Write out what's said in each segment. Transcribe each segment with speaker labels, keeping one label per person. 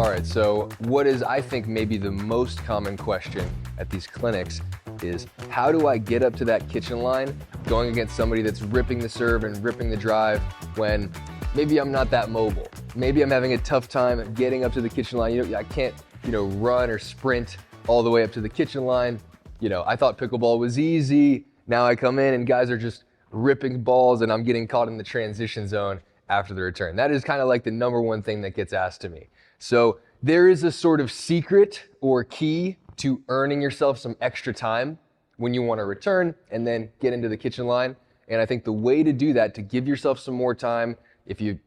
Speaker 1: All right, so what is, I think, maybe the most common question at these clinics is, how do I get up to that kitchen line going against somebody that's ripping the serve and ripping the drive when maybe I'm not that mobile? Maybe I'm having a tough time getting up to the kitchen line. I can't, run or sprint all the way up to the kitchen line. I thought pickleball was easy. Now I come in and guys are just ripping balls and I'm getting caught in the transition zone after the return. That is kind of like the number one thing that gets asked to me. So there is a sort of secret or key to earning yourself some extra time when you want to return and then get into the kitchen line. And I think the way to do that, to give yourself some more time, if you,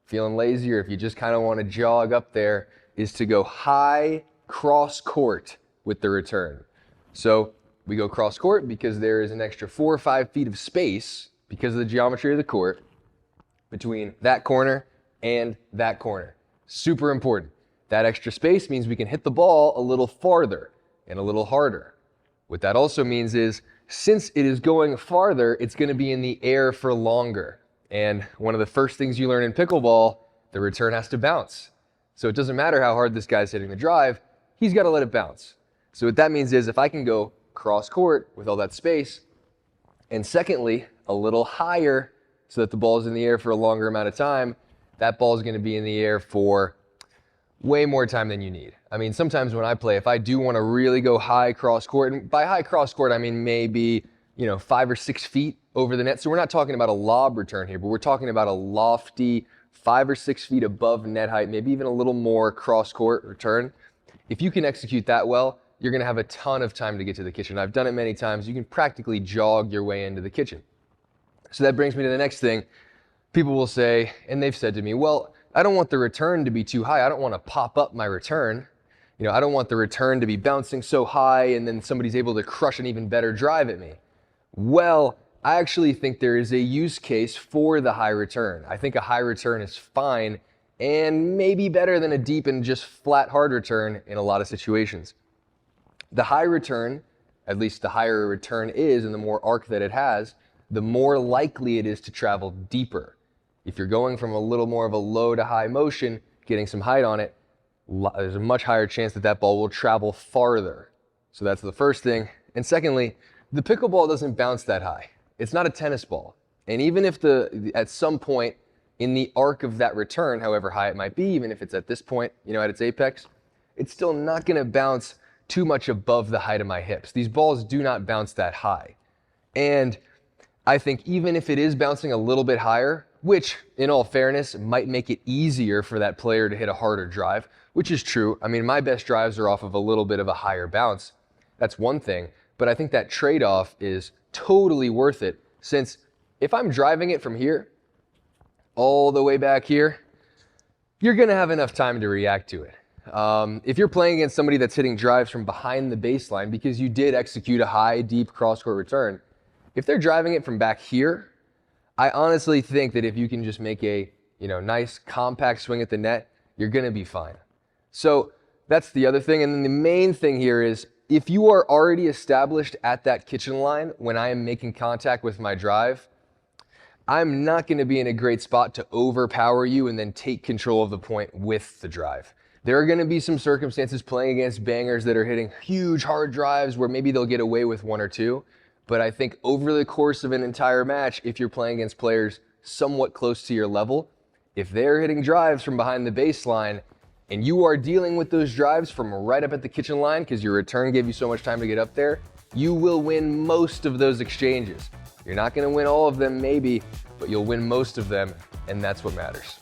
Speaker 1: feeling lazy or if you just kind of want to jog up there, is to go high cross court with the return. So we go cross court because there is an extra 4 or 5 feet of space because of the geometry of the court between that corner and that corner. Super important. That extra space means we can hit the ball a little farther and a little harder. What that also means is, since it is going farther, it's going to be in the air for longer. And one of the first things you learn in pickleball, the return has to bounce. So it doesn't matter how hard this guy's hitting the drive, he's got to let it bounce. So what that means is, if I can go cross court with all that space, and secondly, a little higher so that the ball is in the air for a longer amount of time, that ball is going to be in the air for way more time than you need. I mean, sometimes when I play, if I do want to really go high cross court, and by high cross court, I mean maybe, 5 or 6 feet over the net. So we're not talking about a lob return here, but we're talking about a lofty 5 or 6 feet above net height, maybe even a little more cross court return. If you can execute that well, you're going to have a ton of time to get to the kitchen. I've done it many times. You can practically jog your way into the kitchen. So that brings me to the next thing. People will say, and they've said to me, well, I don't want the return to be too high. I don't want to pop up my return. I don't want the return to be bouncing so high and then somebody's able to crush an even better drive at me. Well, I actually think there is a use case for the high return. I think a high return is fine and maybe better than a deep and just flat hard return in a lot of situations. The high return, at least the higher a return is and the more arc that it has, the more likely it is to travel deeper. If you're going from a little more of a low to high motion, getting some height on it, there's a much higher chance that that ball will travel farther. So that's the first thing. And secondly, the pickleball doesn't bounce that high. It's not a tennis ball. And even if at some point in the arc of that return, however high it might be, even if it's at this point, at its apex, it's still not going to bounce too much above the height of my hips. These balls do not bounce that high. And I think even if it is bouncing a little bit higher, which in all fairness might make it easier for that player to hit a harder drive, which is true. I mean, my best drives are off of a little bit of a higher bounce. That's one thing. But I think that trade-off is totally worth it, since if I'm driving it from here all the way back here, you're going to have enough time to react to it. If you're playing against somebody that's hitting drives from behind the baseline because you did execute a high, deep cross-court return, if they're driving it from back here, I honestly think that if you can just make a nice compact swing at the net, you're going to be fine. So that's the other thing. And then the main thing here is, if you are already established at that kitchen line when I am making contact with my drive, I'm not going to be in a great spot to overpower you and then take control of the point with the drive. There are going to be some circumstances playing against bangers that are hitting huge hard drives where maybe they'll get away with 1 or 2. But I think over the course of an entire match, if you're playing against players somewhat close to your level, if they're hitting drives from behind the baseline and you are dealing with those drives from right up at the kitchen line because your return gave you so much time to get up there, you will win most of those exchanges. You're not going to win all of them maybe, but you'll win most of them, and that's what matters.